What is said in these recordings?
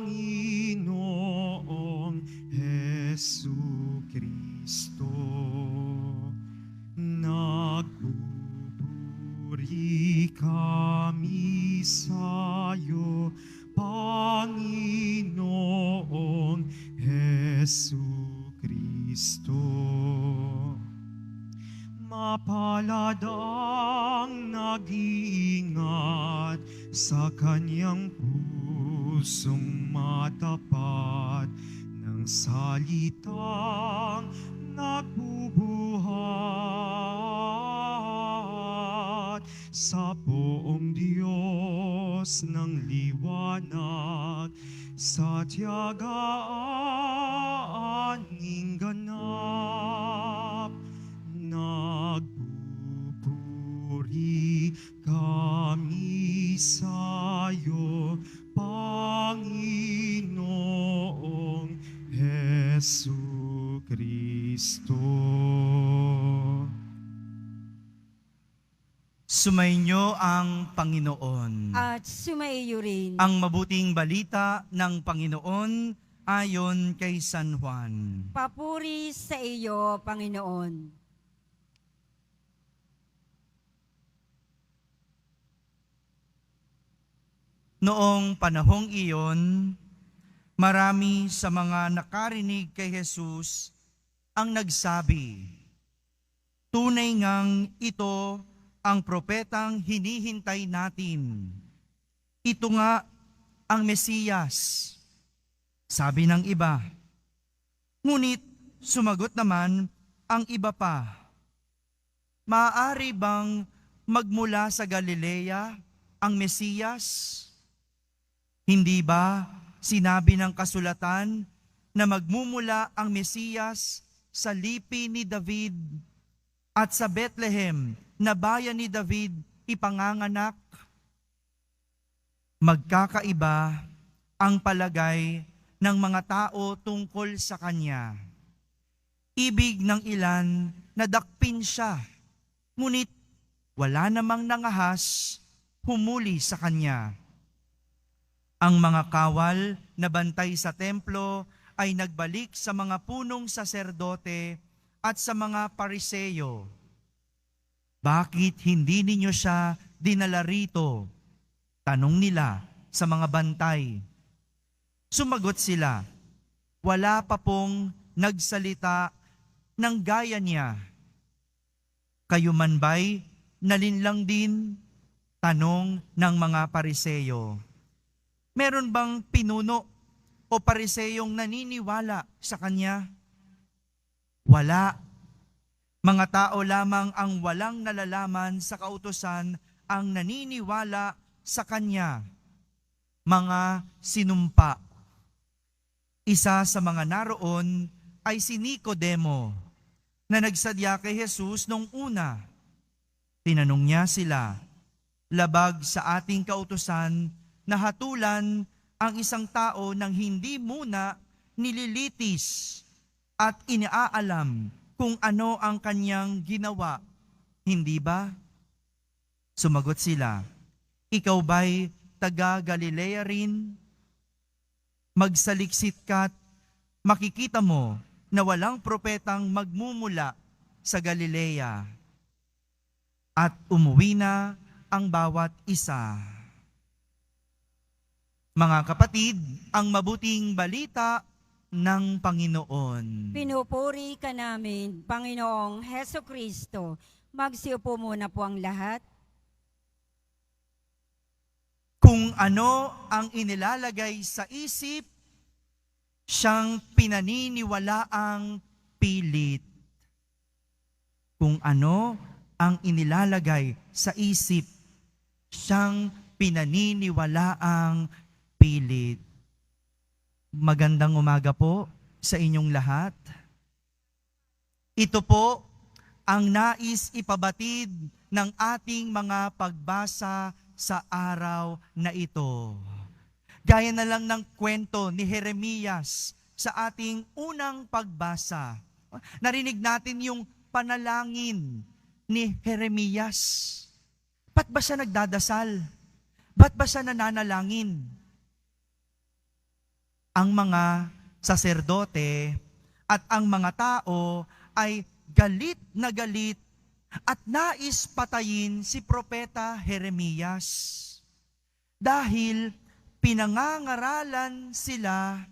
Panginoong Hesukristo. Nagpupuri kami sa'yo, Panginoong Hesukristo. Mapalad ang nag-iingat sa kanyang pusong matapat ng salitang nagbubuhat sa poong Diyos ng liwanag, sa tiyagaan ning ganap. Nagpupuri kami sa'yo, Panginoong Hesukristo. Sumainyo ang Panginoon. At sumaiyo rin. Ang mabuting balita ng Panginoon ayon kay San Juan. Papuri sa iyo, Panginoon. Noong panahong iyon, marami sa mga nakarinig kay Jesus ang nagsabi, "Tunay ngang ito ang propetang hinihintay natin. Ito nga ang Mesiyas." Sabi ng iba. Ngunit sumagot naman ang iba pa, "Maaari bang magmula sa Galilea ang Mesiyas? Hindi ba sinabi ng kasulatan na magmumula ang Mesiyas sa lipi ni David at sa Bethlehem na bayan ni David ipanganganak?" Magkakaiba ang palagay ng mga tao tungkol sa kanya. Ibig ng ilan na dakpin siya, ngunit wala namang nangahas humuli sa kanya. Ang mga kawal na bantay sa templo ay nagbalik sa mga punong saserdote at sa mga pariseyo. "Bakit hindi ninyo siya dinala rito?" tanong nila sa mga bantay. Sumagot sila, "Wala pa pong nagsalita ng gaya niya." "Kayo man ba'y nalinlang din?" tanong ng mga pariseyo. Meron bang pinuno o pariseyong naniniwala sa kanya? Wala. Mga tao lamang ang walang nalalaman sa kautusan ang naniniwala sa kanya. Mga sinumpa. Isa sa mga naroon ay si Nicodemo, na nagsadya kay Jesus nung una. Tinanong niya sila, "Labag sa ating kautusan na hatulan ang isang tao nang hindi muna nililitis at iniaalam kung ano ang kanyang ginawa, hindi ba?" Sumagot sila, "Ikaw ba'y taga Galilea rin? Magsaliksik ka't makikita mo na walang propetang magmumula sa Galilea." At umuwi na ang bawat isa. Mga kapatid, ang mabuting balita ng Panginoon. Pinupuri ka namin, Panginoong Hesukristo. Magsiupo muna po ang lahat. Kung ano ang inilalagay sa isip, siyang pinaniniwalaang pilit. Kung ano ang inilalagay sa isip, siyang pinaniniwalaang pilit. Magandang umaga po sa inyong lahat. Ito po ang nais ipabatid ng ating mga pagbasa sa araw na ito. Gaya na lang ng kwento ni Jeremias sa ating unang pagbasa. Narinig natin yung panalangin ni Jeremias. Ba't ba siya nagdadasal? Ba't ba siya nananalangin? Ang mga saserdote at ang mga tao ay galit na galit at nais patayin si Propeta Jeremias dahil pinangangaralan sila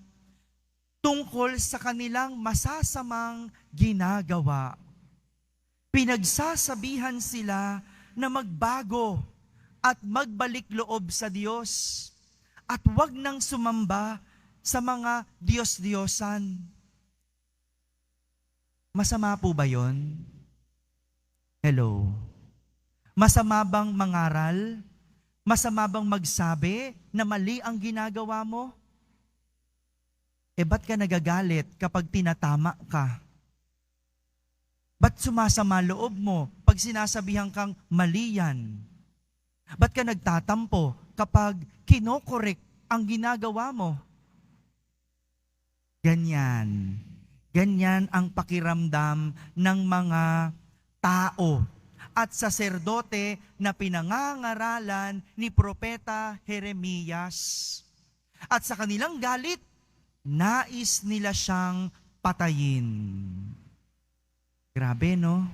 tungkol sa kanilang masasamang ginagawa. Pinagsasabihan sila na magbago at magbalik loob sa Diyos at huwag nang sumamba sa mga Diyos-Diyosan. Masama po ba yon? Hello? Masama bang mangaral? Masama bang magsabi na mali ang ginagawa mo? Ba't ka nagagalit kapag tinatama ka? Ba't sumasama loob mo pag sinasabihan kang mali yan? Ba't ka nagtatampo kapag kinokorek ang ginagawa mo? Ganyan. Ganyan ang pakiramdam ng mga tao at saserdote na pinangangaralan ni Propeta Jeremias. At sa kanilang galit, nais nila siyang patayin. Grabe, no?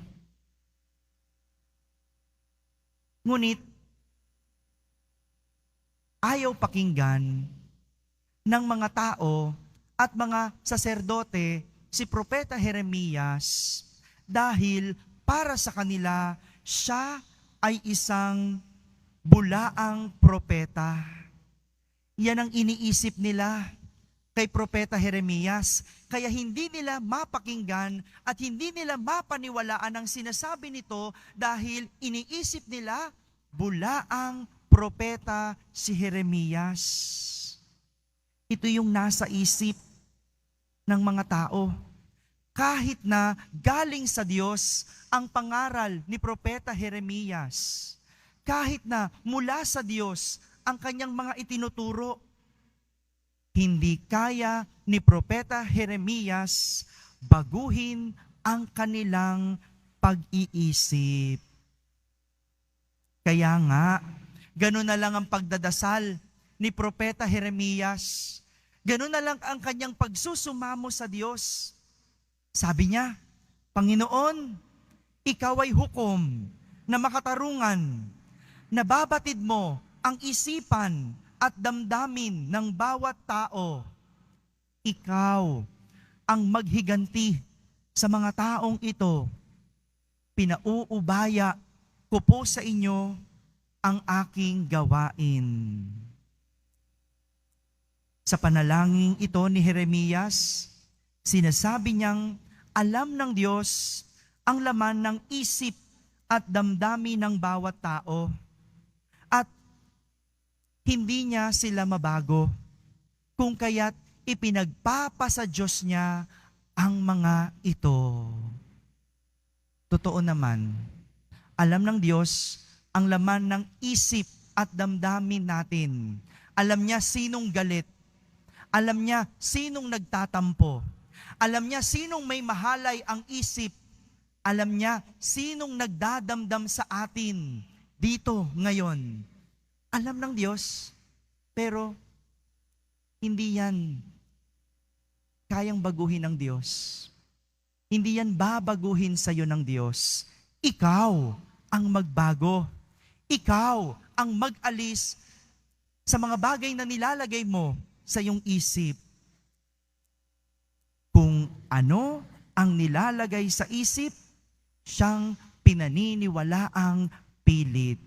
Ngunit, ayaw pakinggan ng mga tao at mga saserdote si Propeta Jeremias dahil para sa kanila, siya ay isang bulaang propeta. Yan ang iniisip nila kay Propeta Jeremias. Kaya hindi nila mapakinggan at hindi nila mapaniwalaan ang sinasabi nito dahil iniisip nila bulaang propeta si Jeremias. Ito yung nasa isip ng mga tao. Kahit na galing sa Diyos ang pangaral ni Propeta Jeremias, kahit na mula sa Diyos ang kanyang mga itinuturo, hindi kaya ni Propeta Jeremias baguhin ang kanilang pag-iisip. Kaya nga, ganun na lang ang pagdadasal ni Propeta Jeremias. Ganun na lang ang kanyang pagsusumamo sa Diyos. Sabi niya, Panginoon, ikaw ay hukom na makatarungan. Nababatid mo ang isipan at damdamin ng bawat tao. Ikaw ang maghiganti sa mga taong ito. Pinauubaya ko po sa inyo ang aking gawain. Sa panalangin ito ni Jeremias, sinasabi niyang alam ng Diyos ang laman ng isip at damdamin ng bawat tao. At hindi niya sila mabago, kung kaya't ipinagpapasa Diyos niya ang mga ito. Totoo naman, alam ng Diyos ang laman ng isip at damdamin natin. Alam niya sinong galit. Alam niya sinong nagtatampo. Alam niya sinong may mahalay ang isip. Alam niya sinong nagdadamdam sa atin dito ngayon. Alam ng Diyos, pero hindi yan kayang baguhin ng Diyos. Hindi yan babaguhin sa iyo ng Diyos. Ikaw ang magbago. Ikaw ang mag-alis sa mga bagay na nilalagay mo sa iyong isip. Kung ano ang nilalagay sa isip, siyang pinaniniwalaang pilit.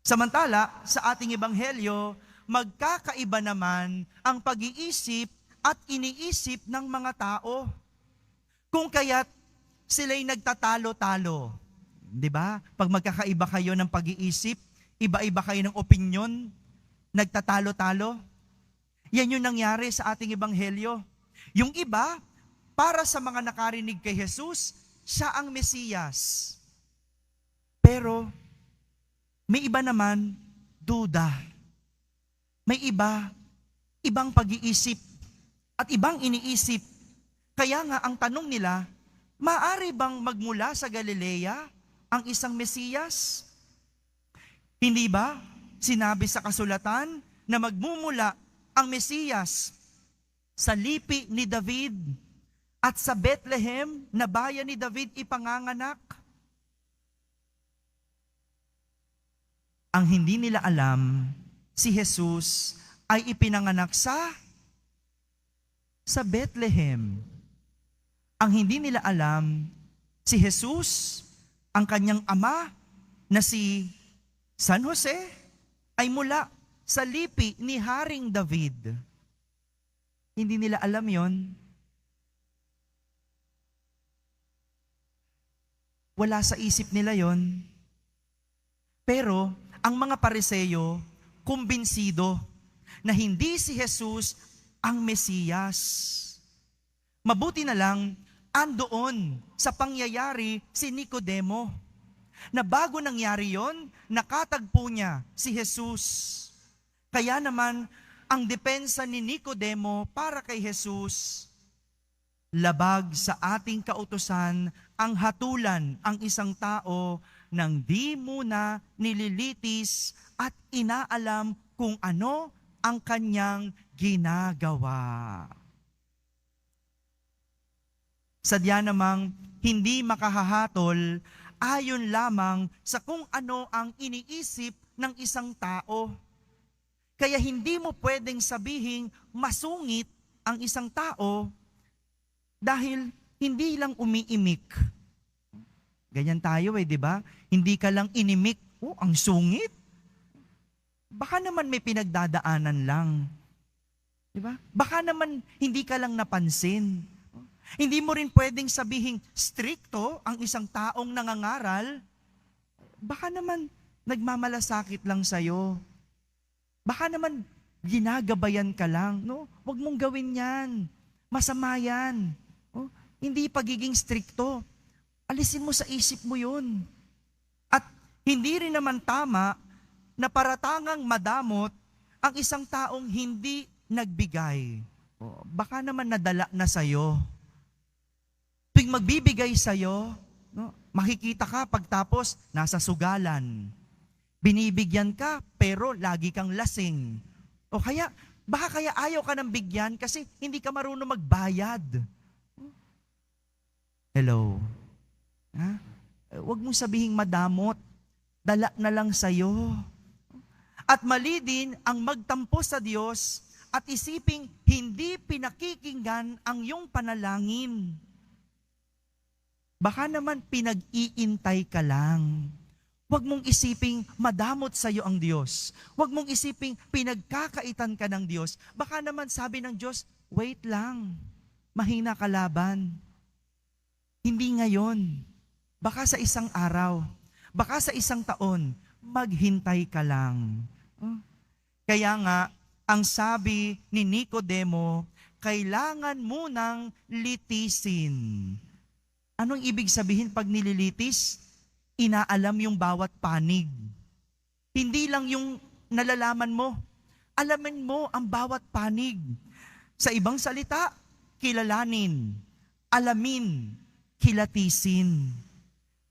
Samantala, sa ating ebanghelyo, magkakaiba naman ang pag-iisip at iniisip ng mga tao. Kung kaya't sila'y nagtatalo-talo. Di ba? Pag magkakaiba kayo ng pag-iisip, iba-iba kayo ng opinyon, nagtatalo-talo. Yan yung nangyari sa ating ebanghelyo. Yung iba, para sa mga nakarinig kay Jesus, siya ang Mesiyas. Pero, may iba naman, duda. May iba, ibang pag-iisip at ibang iniisip. Kaya nga ang tanong nila, maaari bang magmula sa Galilea ang isang Mesiyas? Hindi ba sinabi sa kasulatan na magmumula ang Mesiyas sa lipi ni David at sa Bethlehem na bayan ni David ipanganganak. Ang hindi nila alam, si Jesus ay ipinanganak sa Bethlehem. Ang hindi nila alam, si Jesus, ang kanyang ama na si San Jose, ay mula sa lipi ni Haring David. Hindi nila alam yon. Wala sa isip nila yon. Pero ang mga Pariseyo, kumbinsido na hindi si Jesus ang Mesiyas. Mabuti na lang, andoon sa pangyayari si Nicodemo, na bago nangyari yon, nakatagpo niya si Jesus. Kaya naman, ang depensa ni Nicodemo para kay Jesus, labag sa ating kautusan ang hatulan ang isang tao nang di muna nililitis at inaalam kung ano ang kanyang ginagawa. Sadya namang hindi makahahatol ayon lamang sa kung ano ang iniisip ng isang tao. Kaya hindi mo pwedeng sabihing masungit ang isang tao dahil hindi lang umiimik. Ganyan tayo di ba? Hindi ka lang inimik, ang sungit. Baka naman may pinagdadaanan lang. Di ba? Baka naman hindi ka lang napansin. Hindi mo rin pwedeng sabihing strikto ang isang taong nangangaral. Baka naman nagmamalasakit lang sa'yo. Baka naman ginagabayan ka lang. No? Huwag mong gawin yan. Masama yan. Hindi pagiging strikto. Alisin mo sa isip mo yun. At hindi rin naman tama na paratangang madamot ang isang taong hindi nagbigay. Baka naman nadala na sa'yo. Tuwing magbibigay sa'yo, makikita ka pagtapos nasa sugalan. Binibigyan ka pero lagi kang lasing. O kaya, baka kaya ayaw ka ng bigyan kasi hindi ka marunong magbayad. Hello? Huwag mong sabihing madamot. Dala na lang sa'yo. At mali din ang magtampo sa Diyos at isiping hindi pinakikinggan ang iyong panalangin. Baka naman pinag-iintay ka lang. Huwag mong isiping madamot sa iyo ang Diyos. Huwag mong isiping pinagkakaitan ka ng Diyos. Baka naman sabi ng Diyos, wait lang, mahina ka laban. Hindi ngayon. Baka sa isang araw, baka sa isang taon, maghintay ka lang. Kaya nga, ang sabi ni Nicodemo, kailangan munang litisin. Anong ibig sabihin pag nililitis? Inaalam yung bawat panig. Hindi lang yung nalalaman mo. Alamin mo ang bawat panig. Sa ibang salita, kilalanin, alamin, kilatisin.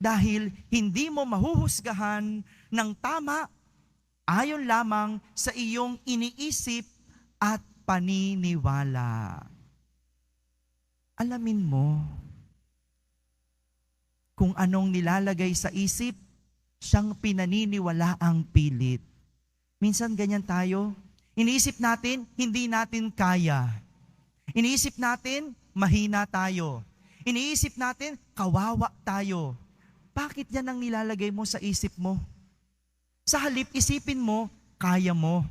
Dahil hindi mo mahuhusgahan ng tama ayon lamang sa iyong iniisip at paniniwala. Alamin mo kung anong nilalagay sa isip, siyang pinaniniwala ang pilit. Minsan ganyan tayo. Iniisip natin, hindi natin kaya. Iniisip natin, mahina tayo. Iniisip natin, kawawa tayo. Bakit yan ang nilalagay mo sa isip mo? Sa halip, isipin mo, kaya mo.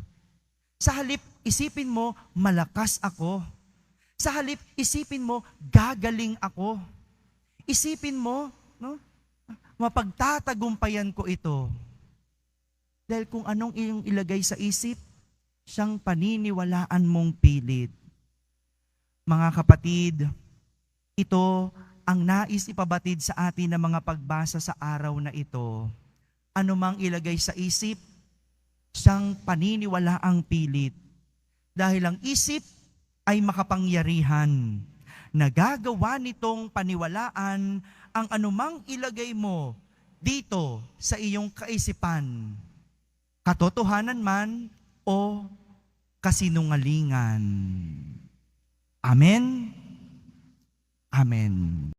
Sa halip, isipin mo, malakas ako. Sa halip, isipin mo, gagaling ako. Isipin mo, mapagtatagumpayan ko ito. Dahil kung anong iyong ilagay sa isip, siyang paniniwalaan mong pilit. Mga kapatid, ito ang nais ipabatid sa atin ng mga pagbasa sa araw na ito. Ano mang ilagay sa isip, siyang paniniwalaang pilit. Dahil ang isip ay makapangyarihan. Nagagawa nitong paniwalaan ang anumang ilagay mo dito sa iyong kaisipan, katotohanan man o kasinungalingan. Amen. Amen.